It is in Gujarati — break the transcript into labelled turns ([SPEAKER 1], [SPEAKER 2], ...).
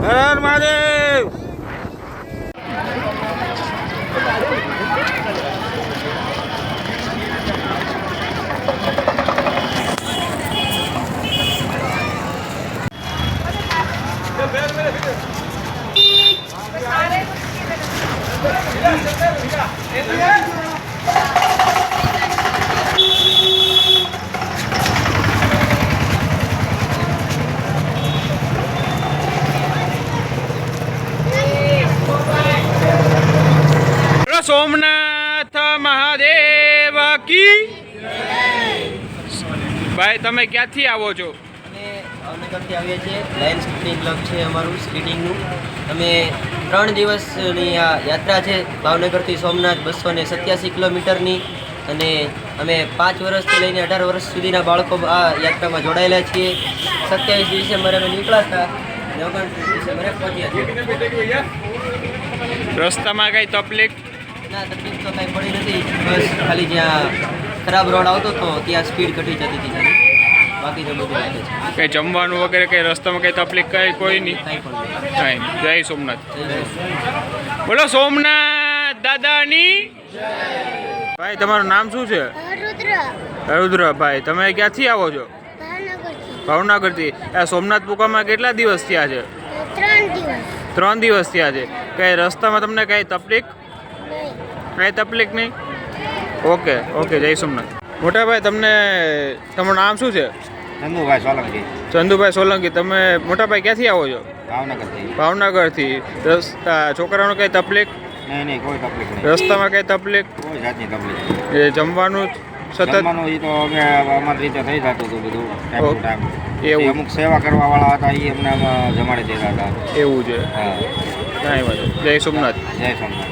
[SPEAKER 1] હર મહાદેવ. સોમનાથ મહાદેવ કી. ભાઈ તમે ક્યાંથી આવો છો?
[SPEAKER 2] અમે ભાવનગરથી આવીએ છીએ. લાયન્સ સ્કેટિંગ ક્લબ છે અમારું સ્કેટિંગનું. અમે 3 દિવસની આ યાત્રા છે ભાવનગરથી સોમનાથ 287 કિલોમીટરની. અને અમે 5 વર્ષથી લઈને 18 વર્ષ સુધીના બાળકો આ યાત્રામાં જોડાયેલા છીએ. 27 ડિસેમ્બરે અમે નીકળ્યા હતા અને 29 ડિસેમ્બરે પહોંચ્યા છીએ.
[SPEAKER 1] રસ્તામાં કઈ તકલીફ?
[SPEAKER 2] ના, તકલીફ તો કાંઈ પડી નથી. બસ ખાલી જ્યાં ખરાબ રોડ આવતો હતો ત્યાં સ્પીડ ઘટી જતી હતી ખાલી. બાકી તો બધું લાગે છે.
[SPEAKER 1] કઈ જમવાનું વગેરે કઈ રસ્તામાં કઈ તકલીફ કઈ કોઈ નહીં?
[SPEAKER 2] કાંઈ પણ
[SPEAKER 1] કાંઈ. જય સોમનાથ.
[SPEAKER 2] નહીં.
[SPEAKER 1] બોલો સોમનાથ દાદાની. ભાઈ તમારું નામ શું છે? રુદ્ર. ભાઈ તમે ક્યાંથી આવો છો? ભાવનગરથી. આ સોમનાથ પુકામાં કેટલા દિવસ થયા છે? 3 દિવસ થયા છે. કઈ રસ્તામાં તમને કઈ તકલીફ? કઈ તકલીફ નહીં? Okay okay. જય સોમનાથ. મોટા ભાઈ તમને તમારું નામ શું છે?
[SPEAKER 3] ચંદુભાઈ સોલંકી.
[SPEAKER 1] ચંદુભાઈ સોલંકી. તમે મોટા ભાઈ ક્યાંથી આવો છો?
[SPEAKER 3] ભાવનગરથી.
[SPEAKER 1] ભાવનગરથી. રસ્તા છોકરાઓને કઈ તકલીફ?
[SPEAKER 3] નહીં, કોઈ તકલીફ નહીં.
[SPEAKER 1] રસ્તામાં કઈ તકલીફ?
[SPEAKER 3] કોઈ જાતની તકલીફ.
[SPEAKER 1] એ જમવાનું સતત
[SPEAKER 3] જમવાનું એ તો અમે અમારી રીતે થઈ જતું હતું બધું ટાઈમ ટુ ટાઈમ.
[SPEAKER 1] એવું?
[SPEAKER 3] અમુક સેવા કરવાવાળા હતા એ અમને જમાડી દેતા હતા.
[SPEAKER 1] એવું છે.
[SPEAKER 3] હા.
[SPEAKER 1] કાંઈ વાંધો. જય સોમનાથ.
[SPEAKER 3] જય સોમનાથ.